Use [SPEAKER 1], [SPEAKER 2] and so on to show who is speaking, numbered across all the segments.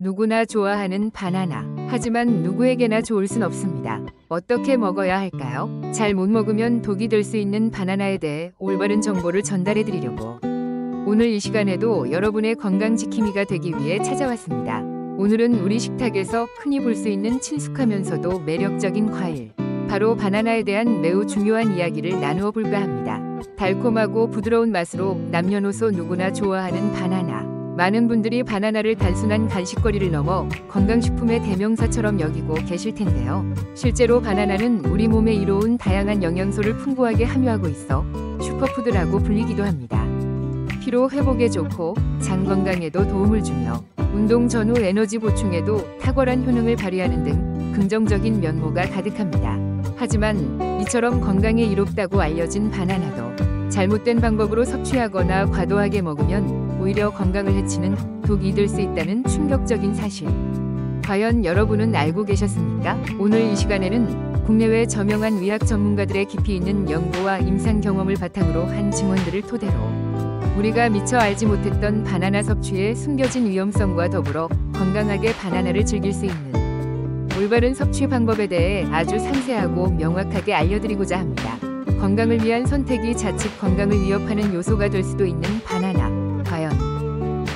[SPEAKER 1] 누구나 좋아하는 바나나. 하지만 누구에게나 좋을 순 없습니다. 어떻게 먹어야 할까요? 잘 못 먹으면 독이 될 수 있는 바나나에 대해 올바른 정보를 전달해 드리려고 오늘 이 시간에도 여러분의 건강 지킴이가 되기 위해 찾아왔습니다. 오늘은 우리 식탁에서 흔히 볼 수 있는 친숙하면서도 매력적인 과일, 바로 바나나에 대한 매우 중요한 이야기를 나누어 볼까 합니다. 달콤하고 부드러운 맛으로 남녀노소 누구나 좋아하는 바나나. 많은 분들이 바나나를 단순한 간식거리를 넘어 건강식품의 대명사처럼 여기고 계실 텐데요. 실제로 바나나는 우리 몸에 이로운 다양한 영양소를 풍부하게 함유하고 있어 슈퍼푸드라고 불리기도 합니다. 피로 회복에 좋고 장 건강에도 도움을 주며 운동 전후 에너지 보충에도 탁월한 효능을 발휘하는 등 긍정적인 면모가 가득합니다. 하지만 이처럼 건강에 이롭다고 알려진 바나나도 잘못된 방법으로 섭취하거나 과도하게 먹으면 오히려 건강을 해치는 독이 될 수 있다는 충격적인 사실. 과연 여러분은 알고 계셨습니까? 오늘 이 시간에는 국내외 저명한 의학 전문가들의 깊이 있는 연구와 임상 경험을 바탕으로 한 증언들을 토대로 우리가 미처 알지 못했던 바나나 섭취의 숨겨진 위험성과 더불어 건강하게 바나나를 즐길 수 있는 올바른 섭취 방법에 대해 아주 상세하고 명확하게 알려드리고자 합니다. 건강을 위한 선택이 자칫 건강을 위협하는 요소가 될 수도 있는 바나나. 과연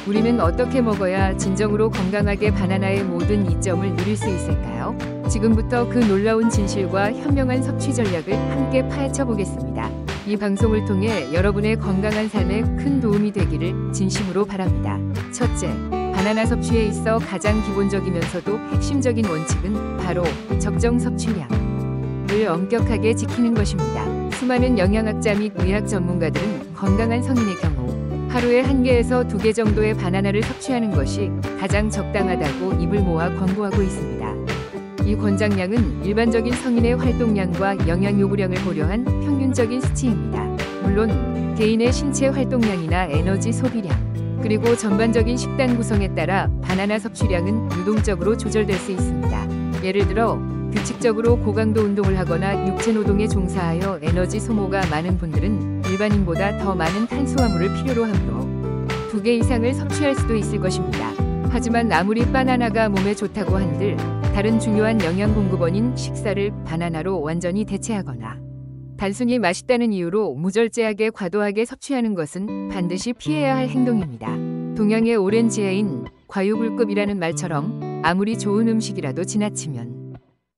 [SPEAKER 1] 우리는 어떻게 먹어야 진정으로 건강하게 바나나의 모든 이점을 누릴 수 있을까요? 지금부터 그 놀라운 진실과 현명한 섭취 전략을 함께 파헤쳐 보겠습니다. 이 방송을 통해 여러분의 건강한 삶에 큰 도움이 되기를 진심으로 바랍니다. 첫째, 바나나 섭취에 있어 가장 기본적이면서도 핵심적인 원칙은 바로 적정 섭취량을 엄격하게 지키는 것입니다. 수많은 영양학자 및 의학 전문가들은 건강한 성인의 경우 하루에 1개에서 2개 정도의 바나나를 섭취하는 것이 가장 적당하다고 입을 모아 권고하고 있습니다. 이 권장량은 일반적인 성인의 활동량과 영양 요구량을 고려한 평균적인 수치입니다. 물론 개인의 신체 활동량이나 에너지 소비량, 그리고 전반적인 식단 구성에 따라 바나나 섭취량은 유동적으로 조절될 수 있습니다. 예를 들어 규칙적으로 고강도 운동을 하거나 육체 노동에 종사하여 에너지 소모가 많은 분들은 일반인보다 더 많은 탄수화물을 필요로 하므로 2개 이상을 섭취할 수도 있을 것입니다. 하지만 아무리 바나나가 몸에 좋다고 한들 다른 중요한 영양 공급원인 식사를 바나나로 완전히 대체하거나 단순히 맛있다는 이유로 무절제하게 과도하게 섭취하는 것은 반드시 피해야 할 행동입니다. 동양의 오랜 지혜인 과유불급이라는 말처럼 아무리 좋은 음식이라도 지나치면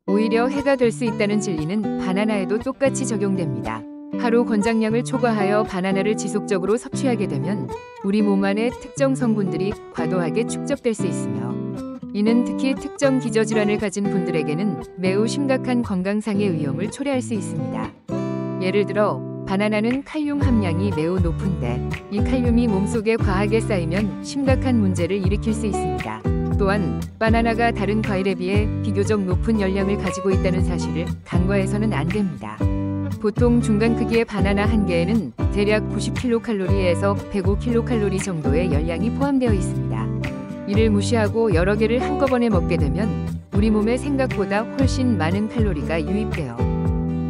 [SPEAKER 1] 오히려 해가 될 수 있다는 진리는 바나나에도 똑같이 적용됩니다. 하루 권장량을 초과하여 바나나를 지속적으로 섭취하게 되면 우리 몸 안에 특정 성분들이 과도하게 축적될 수 있으며 이는 특히 특정 기저질환을 가진 분들에게는 매우 심각한 건강상의 위험을 초래할 수 있습니다. 예를 들어 바나나는 칼륨 함량이 매우 높은데 이 칼륨이 몸속에 과하게 쌓이면 심각한 문제를 일으킬 수 있습니다. 또한 바나나가 다른 과일에 비해 비교적 높은 열량을 가지고 있다는 사실을 간과해서는 안 됩니다. 보통 중간 크기의 바나나 1개에는 대략 90kcal에서 105kcal 정도의 열량이 포함되어 있습니다. 이를 무시하고 여러 개를 한꺼번에 먹게 되면 우리 몸에 생각보다 훨씬 많은 칼로리가 유입되어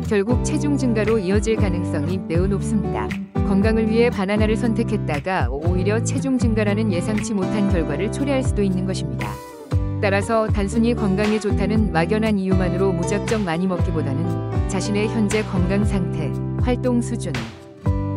[SPEAKER 1] 결국 체중 증가로 이어질 가능성이 매우 높습니다. 건강을 위해 바나나를 선택했다가 오히려 체중 증가라는 예상치 못한 결과를 초래할 수도 있는 것입니다. 따라서 단순히 건강에 좋다는 막연한 이유만으로 무작정 많이 먹기보다는 자신의 현재 건강 상태, 활동 수준,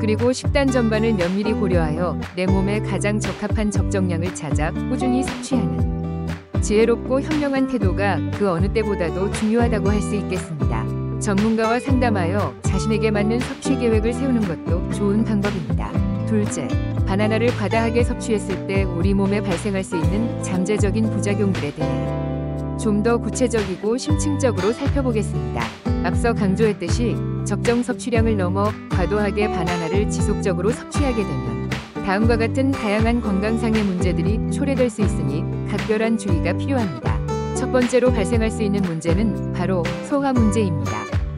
[SPEAKER 1] 그리고 식단 전반을 면밀히 고려하여 내 몸에 가장 적합한 적정량을 찾아 꾸준히 섭취하는 지혜롭고 현명한 태도가 그 어느 때보다도 중요하다고 할 수 있겠습니다. 전문가와 상담하여 자신에게 맞는 섭취 계획을 세우는 것도 좋은 방법입니다. 둘째, 바나나를 과다하게 섭취했을 때 우리 몸에 발생할 수 있는 잠재적인 부작용들에 대해 좀 더 구체적이고 심층적으로 살펴보겠습니다. 앞서 강조했듯이 적정 섭취량을 넘어 과도하게 바나나를 지속적으로 섭취하게 되면 다음과 같은 다양한 건강상의 문제들이 초래될 수 있으니 각별한 주의가 필요합니다. 첫 번째로 발생할 수 있는 문제는 바로 소화 문제입니다.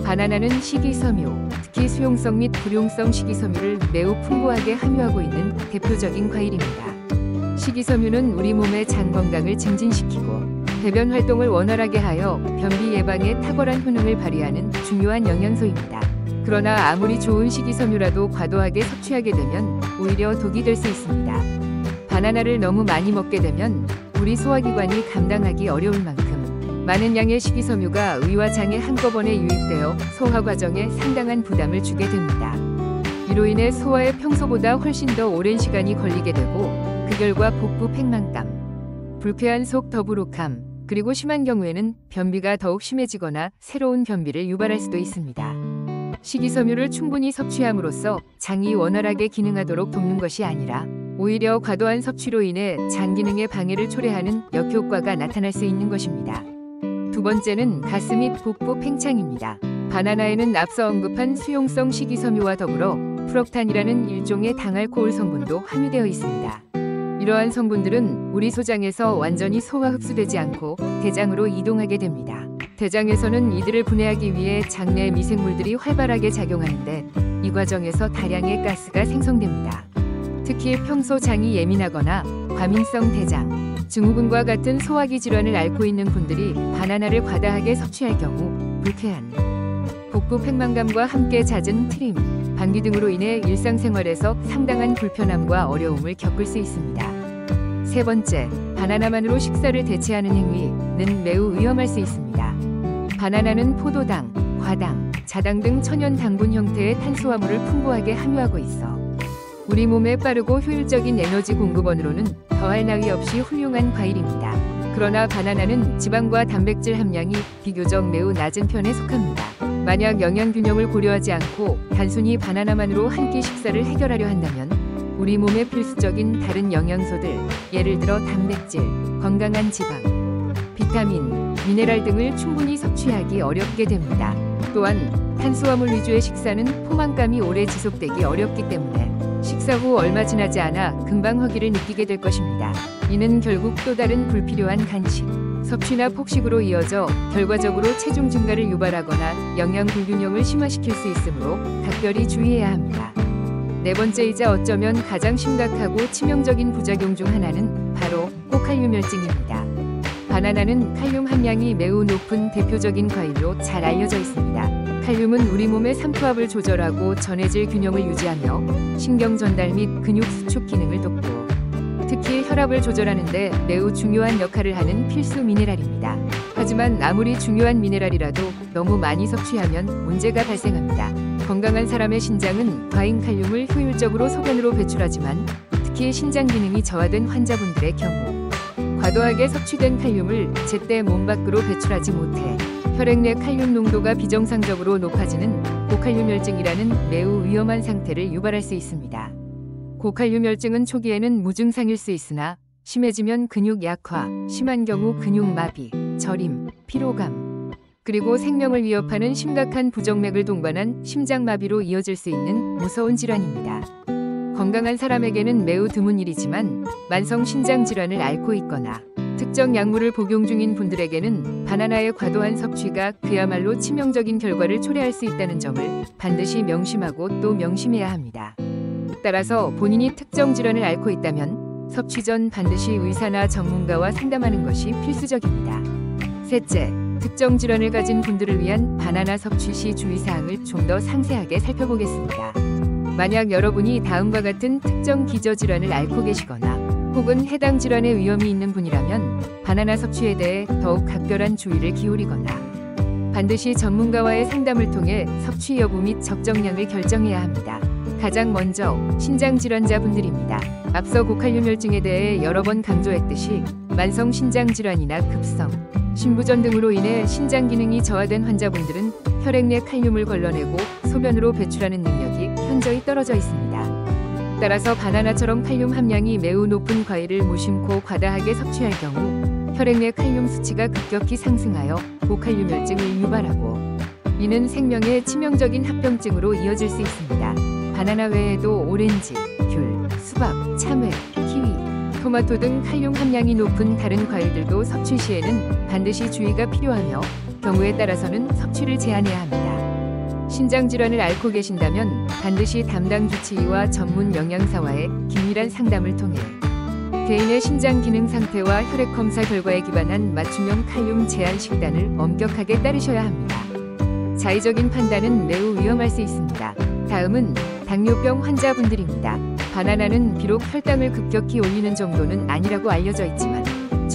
[SPEAKER 1] 바나나는 식이섬유, 특히 수용성 및 불용성 식이섬유를 매우 풍부하게 함유하고 있는 대표적인 과일입니다. 식이섬유는 우리 몸의 장 건강을 증진시키고 배변 활동을 원활하게 하여 변비 예방에 탁월한 효능을 발휘하는 중요한 영양소입니다. 그러나 아무리 좋은 식이섬유라도 과도하게 섭취하게 되면 오히려 독이 될 수 있습니다. 바나나를 너무 많이 먹게 되면 우리 소화기관이 감당하기 어려울 만큼 많은 양의 식이섬유가 위와 장에 한꺼번에 유입되어 소화 과정에 상당한 부담을 주게 됩니다. 이로 인해 소화에 평소보다 훨씬 더 오랜 시간이 걸리게 되고 그 결과 복부 팽만감, 불쾌한 속 더부룩함, 그리고 심한 경우에는 변비가 더욱 심해지거나 새로운 변비를 유발할 수도 있습니다. 식이섬유를 충분히 섭취함으로써 장이 원활하게 기능하도록 돕는 것이 아니라 오히려 과도한 섭취로 인해 장 기능에 방해를 초래하는 역효과가 나타날 수 있는 것입니다. 두 번째는 가스 및 복부 팽창입니다. 바나나에는 앞서 언급한 수용성 식이섬유와 더불어 프록탄이라는 일종의 당알코올 성분도 함유되어 있습니다. 이러한 성분들은 우리 소장에서 완전히 소화 흡수되지 않고 대장으로 이동하게 됩니다. 대장에서는 이들을 분해하기 위해 장내 미생물들이 활발하게 작용하는데 이 과정에서 다량의 가스가 생성됩니다. 특히 평소 장이 예민하거나 과민성 대장, 증후군과 같은 소화기 질환을 앓고 있는 분들이 바나나를 과다하게 섭취할 경우 불쾌한 복부 팽만감과 함께 잦은 트림, 방귀 등으로 인해 일상생활에서 상당한 불편함과 어려움을 겪을 수 있습니다. 세 번째, 바나나만으로 식사를 대체하는 행위는 매우 위험할 수 있습니다. 바나나는 포도당, 과당, 자당 등 천연 당분 형태의 탄수화물을 풍부하게 함유하고 있어 우리 몸에 빠르고 효율적인 에너지 공급원으로는 더할 나위 없이 훌륭한 과일입니다. 그러나 바나나는 지방과 단백질 함량이 비교적 매우 낮은 편에 속합니다. 만약 영양균형을 고려하지 않고 단순히 바나나만으로 한 끼 식사를 해결하려 한다면 우리 몸에 필수적인 다른 영양소들, 예를 들어 단백질, 건강한 지방, 비타민, 미네랄 등을 충분히 섭취하기 어렵게 됩니다. 또한 탄수화물 위주의 식사는 포만감이 오래 지속되기 어렵기 때문에 식사 후 얼마 지나지 않아 금방 허기를 느끼게 될 것입니다. 이는 결국 또 다른 불필요한 간식, 섭취나 폭식으로 이어져 결과적으로 체중 증가를 유발하거나 영양 불균형을 심화시킬 수 있으므로 각별히 주의해야 합니다. 네 번째이자 어쩌면 가장 심각하고 치명적인 부작용 중 하나는 바로 고칼륨혈증입니다. 바나나는 칼륨 함량이 매우 높은 대표적인 과일로 잘 알려져 있습니다. 칼륨은 우리 몸의 삼투압을 조절하고 전해질 균형을 유지하며 신경 전달 및 근육 수축 기능을 돕고 특히 혈압을 조절하는 데 매우 중요한 역할을 하는 필수 미네랄입니다. 하지만 아무리 중요한 미네랄이라도 너무 많이 섭취하면 문제가 발생합니다. 건강한 사람의 신장은 과잉 칼륨을 효율적으로 소변으로 배출하지만 특히 신장 기능이 저하된 환자분들의 경우 과도하게 섭취된 칼륨을 제때 몸 밖으로 배출하지 못해 혈액 내 칼륨 농도가 비정상적으로 높아지는 고칼륨혈증이라는 매우 위험한 상태를 유발할 수 있습니다. 고칼륨혈증은 초기에는 무증상일 수 있으나 심해지면 근육 약화, 심한 경우 근육 마비, 저림, 피로감, 그리고 생명을 위협하는 심각한 부정맥을 동반한 심장마비로 이어질 수 있는 무서운 질환입니다. 건강한 사람에게는 매우 드문 일이지만 만성 신장 질환을 앓고 있거나 특정 약물을 복용 중인 분들에게는 바나나의 과도한 섭취가 그야말로 치명적인 결과를 초래할 수 있다는 점을 반드시 명심하고 또 명심해야 합니다. 따라서 본인이 특정 질환을 앓고 있다면 섭취 전 반드시 의사나 전문가와 상담하는 것이 필수적입니다. 셋째, 특정 질환을 가진 분들을 위한 바나나 섭취 시 주의사항을 좀 더 상세하게 살펴보겠습니다. 만약 여러분이 다음과 같은 특정 기저질환을 앓고 계시거나 혹은 해당 질환의 위험이 있는 분이라면 바나나 섭취에 대해 더욱 각별한 주의를 기울이거나 반드시 전문가와의 상담을 통해 섭취 여부 및 적정량을 결정해야 합니다. 가장 먼저 신장질환자분들입니다. 앞서 고칼륨혈증에 대해 여러 번 강조했듯이 만성 신장질환이나 급성, 신부전 등으로 인해 신장 기능이 저하된 환자분들은 혈액 내 칼륨을 걸러내고 소변으로 배출하는 능력이 현저히 떨어져 있습니다. 따라서 바나나처럼 칼륨 함량이 매우 높은 과일을 무심코 과다하게 섭취할 경우 혈액 내 칼륨 수치가 급격히 상승하여 고칼륨혈증을 유발하고 이는 생명에 치명적인 합병증으로 이어질 수 있습니다. 바나나 외에도 오렌지, 귤, 수박, 참외, 키위, 토마토 등 칼륨 함량이 높은 다른 과일들도 섭취 시에는 반드시 주의가 필요하며 경우에 따라서는 섭취를 제한해야 합니다. 신장질환을 앓고 계신다면 반드시 담당 주치의와 전문 영양사와의 긴밀한 상담을 통해 개인의 신장 기능 상태와 혈액 검사 결과에 기반한 맞춤형 칼륨 제한 식단을 엄격하게 따르셔야 합니다. 자의적인 판단은 매우 위험할 수 있습니다. 다음은 당뇨병 환자분들입니다. 바나나는 비록 혈당을 급격히 올리는 정도는 아니라고 알려져 있지만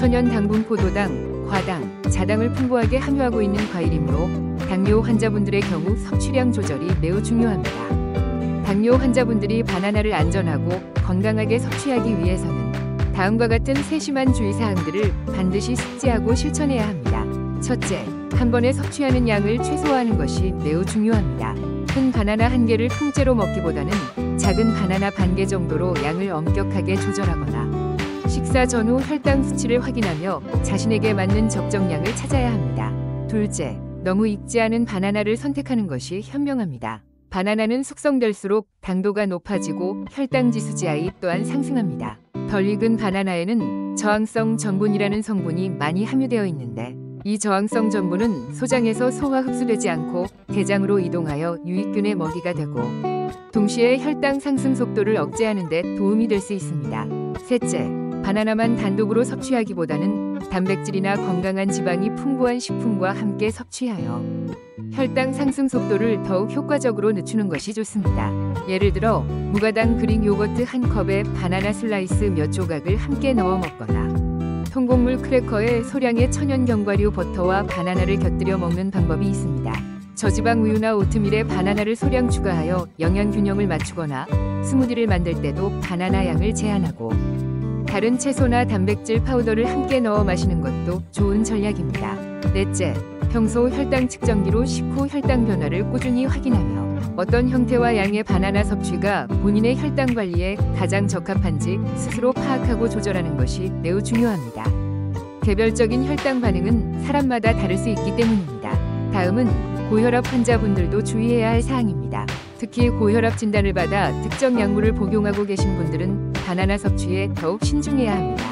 [SPEAKER 1] 천연 당분 포도당, 과당, 자당을 풍부하게 함유하고 있는 과일이므로 당뇨 환자분들의 경우 섭취량 조절이 매우 중요합니다. 당뇨 환자분들이 바나나를 안전하고 건강하게 섭취하기 위해서는 다음과 같은 세심한 주의사항들을 반드시 숙지하고 실천해야 합니다. 첫째, 한 번에 섭취하는 양을 최소화하는 것이 매우 중요합니다. 큰 바나나 한 개를 통째로 먹기보다는 작은 바나나 반 개 정도로 양을 엄격하게 조절하거나 식사 전후 혈당 수치를 확인하며 자신에게 맞는 적정량을 찾아야 합니다. 둘째, 너무 익지 않은 바나나를 선택하는 것이 현명합니다. 바나나는 숙성될수록 당도가 높아지고 혈당 지수 GI 또한 상승합니다. 덜 익은 바나나에는 저항성 전분이라는 성분이 많이 함유되어 있는데 이 저항성 전분은 소장에서 소화 흡수되지 않고 대장으로 이동하여 유익균의 먹이가 되고 동시에 혈당 상승 속도를 억제하는 데 도움이 될 수 있습니다. 셋째, 바나나만 단독으로 섭취하기보다는 단백질이나 건강한 지방이 풍부한 식품과 함께 섭취하여 혈당 상승 속도를 더욱 효과적으로 늦추는 것이 좋습니다. 예를 들어 무가당 그릭 요거트 한 컵에 바나나 슬라이스 몇 조각을 함께 넣어 먹거나 통곡물 크래커에 소량의 천연 견과류 버터와 바나나를 곁들여 먹는 방법이 있습니다. 저지방 우유나 오트밀에 바나나를 소량 추가하여 영양 균형을 맞추거나 스무디를 만들 때도 바나나 양을 제한하고 다른 채소나 단백질 파우더를 함께 넣어 마시는 것도 좋은 전략입니다. 넷째, 평소 혈당 측정기로 식후 혈당 변화를 꾸준히 확인하며 어떤 형태와 양의 바나나 섭취가 본인의 혈당 관리에 가장 적합한지 스스로 파악하고 조절하는 것이 매우 중요합니다. 개별적인 혈당 반응은 사람마다 다를 수 있기 때문입니다. 다음은 고혈압 환자분들도 주의해야 할 사항입니다. 특히 고혈압 진단을 받아 특정 약물을 복용하고 계신 분들은 바나나 섭취에 더욱 신중해야 합니다.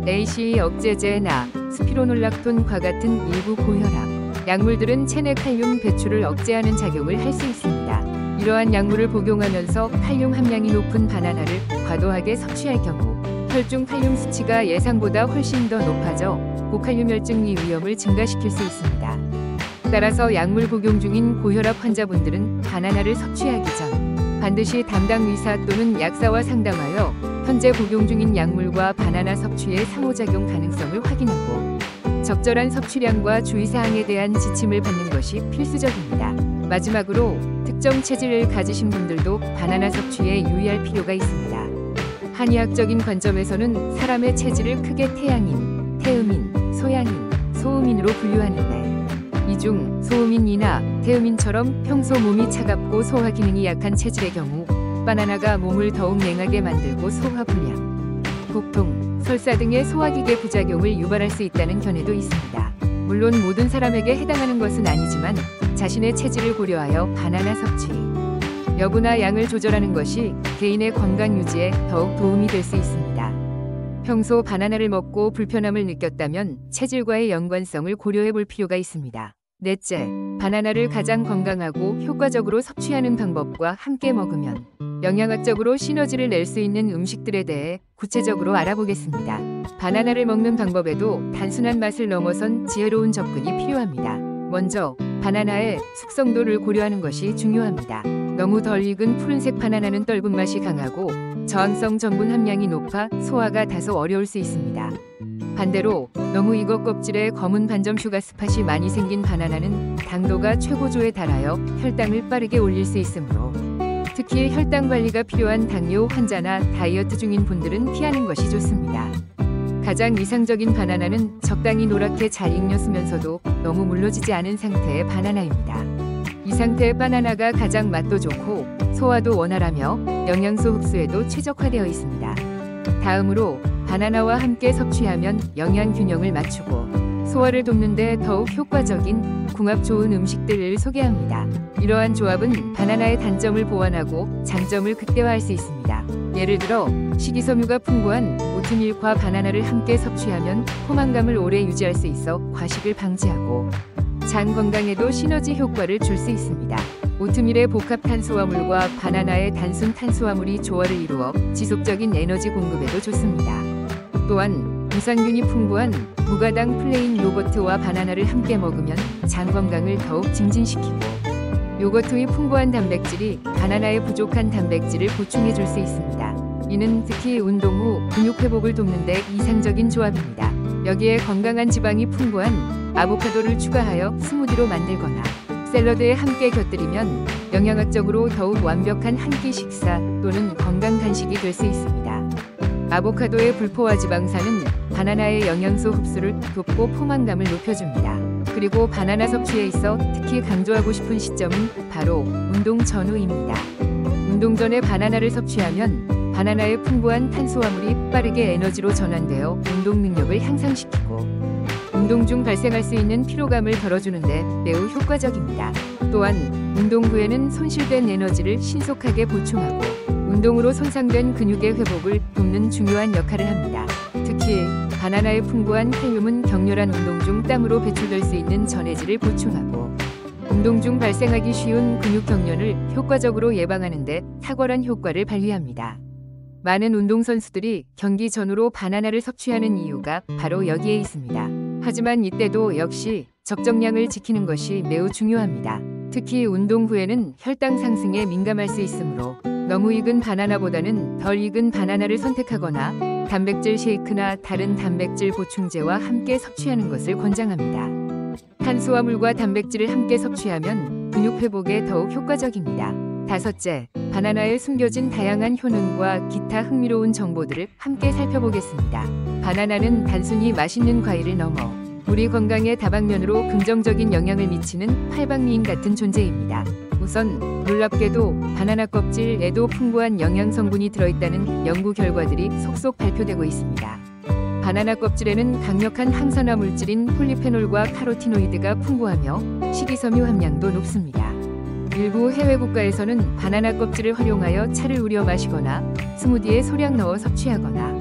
[SPEAKER 1] ACE 억제제나 스피로놀락톤과 같은 일부 고혈압 약물들은 체내 칼륨 배출을 억제하는 작용을 할 수 있습니다. 이러한 약물을 복용하면서 칼륨 함량이 높은 바나나를 과도하게 섭취할 경우 혈중 칼륨 수치가 예상보다 훨씬 더 높아져 고칼륨혈증 위험을 증가시킬 수 있습니다. 따라서 약물 복용 중인 고혈압 환자분들은 바나나를 섭취하기 전 반드시 담당 의사 또는 약사와 상담하여 현재 복용 중인 약물과 바나나 섭취의 상호작용 가능성을 확인하고 적절한 섭취량과 주의사항에 대한 지침을 받는 것이 필수적입니다. 마지막으로 특정 체질을 가지신 분들도 바나나 섭취에 유의할 필요가 있습니다. 한의학적인 관점에서는 사람의 체질을 크게 태양인, 태음인, 소양인, 소음인으로 분류하는데 이 중 소음인이나 태음인처럼 평소 몸이 차갑고 소화 기능이 약한 체질의 경우 바나나가 몸을 더욱 냉하게 만들고 소화 불량, 복통, 설사 등의 소화기계 부작용을 유발할 수 있다는 견해도 있습니다. 물론 모든 사람에게 해당하는 것은 아니지만 자신의 체질을 고려하여 바나나 섭취 여부나 양을 조절하는 것이 개인의 건강 유지에 더욱 도움이 될 수 있습니다. 평소 바나나를 먹고 불편함을 느꼈다면 체질과의 연관성을 고려해 볼 필요가 있습니다. 넷째, 바나나를 가장 건강하고 효과적으로 섭취하는 방법과 함께 먹으면 영양학적으로 시너지를 낼 수 있는 음식들에 대해 구체적으로 알아보겠습니다. 바나나를 먹는 방법에도 단순한 맛을 넘어선 지혜로운 접근이 필요합니다. 먼저 바나나의 숙성도를 고려하는 것이 중요합니다. 너무 덜 익은 푸른색 바나나는 떫은 맛이 강하고 저항성 전분 함량이 높아 소화가 다소 어려울 수 있습니다. 반대로 너무 익어 껍질에 검은 반점 슈가 스팟이 많이 생긴 바나나는 당도가 최고조에 달하여 혈당을 빠르게 올릴 수 있으므로 특히 혈당 관리가 필요한 당뇨 환자나 다이어트 중인 분들은 피하는 것이 좋습니다. 가장 이상적인 바나나는 적당히 노랗게 잘 익혔으면서도 너무 물러지지 않은 상태의 바나나입니다. 이 상태의 바나나가 가장 맛도 좋고 소화도 원활하며 영양소 흡수에도 최적화되어 있습니다. 다음으로 바나나와 함께 섭취하면 영양 균형을 맞추고 소화를 돕는 데 더욱 효과적인 궁합 좋은 음식들을 소개합니다. 이러한 조합은 바나나의 단점을 보완하고 장점을 극대화할 수 있습니다. 예를 들어 식이섬유가 풍부한 오트밀과 바나나를 함께 섭취하면 포만감을 오래 유지할 수 있어 과식을 방지하고 장 건강에도 시너지 효과를 줄 수 있습니다. 오트밀의 복합 탄수화물과 바나나의 단순 탄수화물이 조화를 이루어 지속적인 에너지 공급에도 좋습니다. 또한 유산균이 풍부한 무가당 플레인 요거트와 바나나를 함께 먹으면 장 건강을 더욱 증진시키고 요거트의 풍부한 단백질이 바나나의 부족한 단백질을 보충해 줄 수 있습니다. 이는 특히 운동 후 근육 회복을 돕는 데 이상적인 조합입니다. 여기에 건강한 지방이 풍부한 아보카도를 추가하여 스무디로 만들거나 샐러드에 함께 곁들이면 영양학적으로 더욱 완벽한 한 끼 식사 또는 건강 간식이 될 수 있습니다. 아보카도의 불포화 지방산은 바나나의 영양소 흡수를 돕고 포만감을 높여줍니다. 그리고 바나나 섭취에 있어 특히 강조하고 싶은 시점은 바로 운동 전후입니다. 운동 전에 바나나를 섭취하면 바나나의 풍부한 탄수화물이 빠르게 에너지로 전환되어 운동 능력을 향상시키고 운동 중 발생할 수 있는 피로감을 덜어주는데 매우 효과적입니다. 또한 운동 후에는 손실된 에너지를 신속하게 보충하고 운동으로 손상된 근육의 회복을 돕는 중요한 역할을 합니다. 특히 바나나의 풍부한 칼륨은 격렬한 운동 중 땀으로 배출될 수 있는 전해질을 보충하고 운동 중 발생하기 쉬운 근육 경련을 효과적으로 예방하는 데 탁월한 효과를 발휘합니다. 많은 운동선수들이 경기 전후로 바나나를 섭취하는 이유가 바로 여기에 있습니다. 하지만 이때도 역시 적정량을 지키는 것이 매우 중요합니다. 특히 운동 후에는 혈당 상승에 민감할 수 있으므로 너무 익은 바나나보다는 덜 익은 바나나를 선택하거나 단백질 쉐이크나 다른 단백질 보충제와 함께 섭취하는 것을 권장합니다. 탄수화물과 단백질을 함께 섭취하면 근육 회복에 더욱 효과적입니다. 다섯째, 바나나에 숨겨진 다양한 효능과 기타 흥미로운 정보들을 함께 살펴보겠습니다. 바나나는 단순히 맛있는 과일을 넘어 우리 건강의 다방면으로 긍정적인 영향을 미치는 팔방미인 같은 존재입니다. 우선 놀랍게도 바나나 껍질에도 풍부한 영양 성분이 들어있다는 연구 결과들이 속속 발표되고 있습니다. 바나나 껍질에는 강력한 항산화 물질인 폴리페놀과 카로티노이드가 풍부하며 식이섬유 함량도 높습니다. 일부 해외 국가에서는 바나나 껍질을 활용하여 차를 우려 마시거나 스무디에 소량 넣어 섭취하거나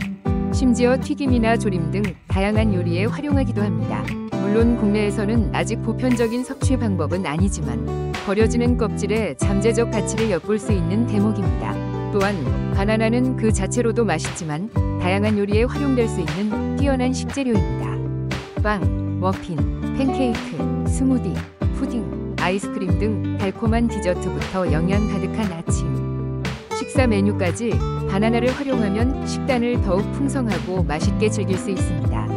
[SPEAKER 1] 심지어 튀김이나 조림 등 다양한 요리에 활용하기도 합니다. 물론 국내에서는 아직 보편적인 섭취 방법은 아니지만 버려지는 껍질의 잠재적 가치를 엿볼 수 있는 대목입니다. 또한 바나나는 그 자체로도 맛있지만 다양한 요리에 활용될 수 있는 뛰어난 식재료입니다. 빵, 머핀, 팬케이크, 스무디, 푸딩, 아이스크림 등 달콤한 디저트부터 영양 가득한 아침 식사 메뉴까지 바나나를 활용하면 식단을 더욱 풍성하고 맛있게 즐길 수 있습니다.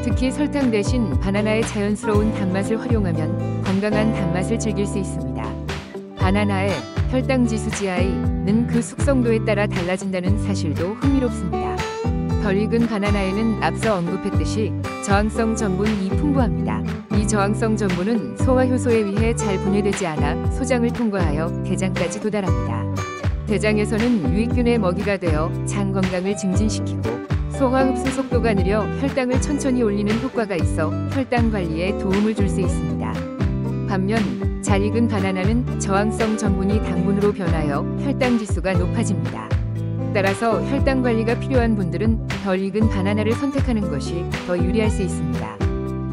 [SPEAKER 1] 특히 설탕 대신 바나나의 자연스러운 단맛을 활용하면 건강한 단맛을 즐길 수 있습니다. 바나나의 혈당 지수 GI는 그 숙성도에 따라 달라진다는 사실도 흥미롭습니다. 덜 익은 바나나에는 앞서 언급했듯이 저항성 전분이 풍부합니다. 이 저항성 전분은 소화 효소에 의해 잘 분해되지 않아 소장을 통과하여 대장까지 도달합니다. 대장에서는 유익균의 먹이가 되어 장 건강을 증진시키고 소화 흡수 속도가 느려 혈당을 천천히 올리는 효과가 있어 혈당 관리에 도움을 줄 수 있습니다. 반면 잘 익은 바나나는 저항성 전분이 당분으로 변하여 혈당 지수가 높아집니다. 따라서 혈당 관리가 필요한 분들은 덜 익은 바나나를 선택하는 것이 더 유리할 수 있습니다.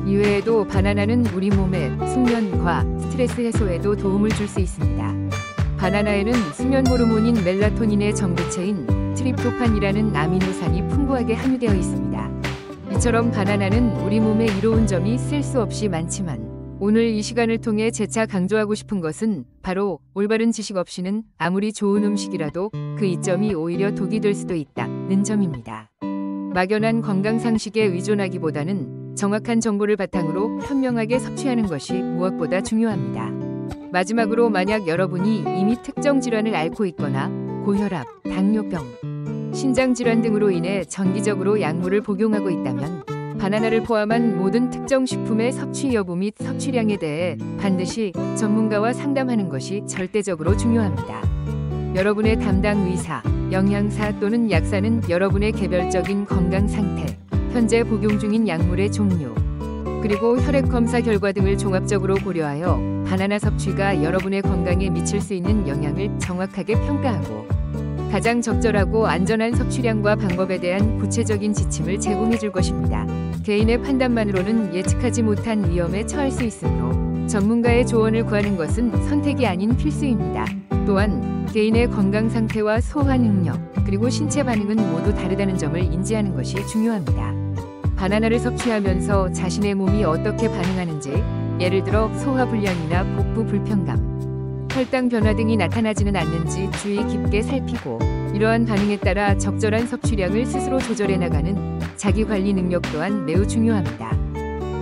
[SPEAKER 1] 이외에도 바나나는 우리 몸의 숙면과 스트레스 해소에도 도움을 줄 수 있습니다. 바나나에는 수면 호르몬인 멜라토닌의 전부체인 트립토판이라는 아미노산이 풍부하게 함유되어 있습니다. 이처럼 바나나는 우리 몸에 이로운 점이 셀 수 없이 많지만 오늘 이 시간을 통해 재차 강조하고 싶은 것은 바로 올바른 지식 없이는 아무리 좋은 음식이라도 그 이점이 오히려 독이 될 수도 있다는 점입니다. 막연한 건강 상식에 의존하기보다는 정확한 정보를 바탕으로 현명하게 섭취하는 것이 무엇보다 중요합니다. 마지막으로 만약 여러분이 이미 특정 질환을 앓고 있거나 고혈압, 당뇨병, 신장질환 등으로 인해 정기적으로 약물을 복용하고 있다면 바나나를 포함한 모든 특정 식품의 섭취 여부 및 섭취량에 대해 반드시 전문가와 상담하는 것이 절대적으로 중요합니다. 여러분의 담당 의사, 영양사 또는 약사는 여러분의 개별적인 건강 상태, 현재 복용 중인 약물의 종류, 그리고 혈액 검사 결과 등을 종합적으로 고려하여 바나나 섭취가 여러분의 건강에 미칠 수 있는 영향을 정확하게 평가하고 가장 적절하고 안전한 섭취량과 방법에 대한 구체적인 지침을 제공해 줄 것입니다. 개인의 판단만으로는 예측하지 못한 위험에 처할 수 있으므로 전문가의 조언을 구하는 것은 선택이 아닌 필수입니다. 또한 개인의 건강 상태와 소화 능력, 그리고 신체 반응은 모두 다르다는 점을 인지하는 것이 중요합니다. 바나나를 섭취하면서 자신의 몸이 어떻게 반응하는지, 예를 들어 소화불량이나 복부 불편감, 혈당 변화 등이 나타나지는 않는지 주의 깊게 살피고 이러한 반응에 따라 적절한 섭취량을 스스로 조절해 나가는 자기 관리 능력 또한 매우 중요합니다.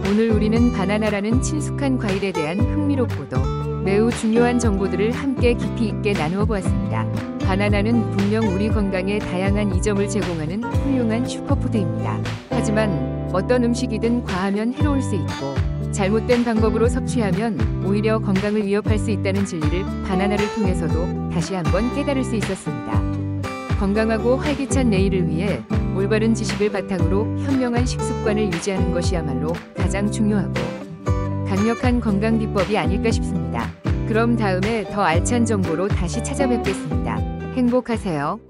[SPEAKER 1] 오늘 우리는 바나나라는 친숙한 과일에 대한 흥미롭고도 매우 중요한 정보들을 함께 깊이 있게 나누어 보았습니다. 바나나는 분명 우리 건강에 다양한 이점을 제공하는 훌륭한 슈퍼푸드입니다. 하지만 어떤 음식이든 과하면 해로울 수 있고 잘못된 방법으로 섭취하면 오히려 건강을 위협할 수 있다는 진리를 바나나를 통해서도 다시 한번 깨달을 수 있었습니다. 건강하고 활기찬 내일을 위해 올바른 지식을 바탕으로 현명한 식습관을 유지하는 것이야말로 가장 중요하고 강력한 건강 비법이 아닐까 싶습니다. 그럼 다음에 더 알찬 정보로 다시 찾아뵙겠습니다. 행복하세요.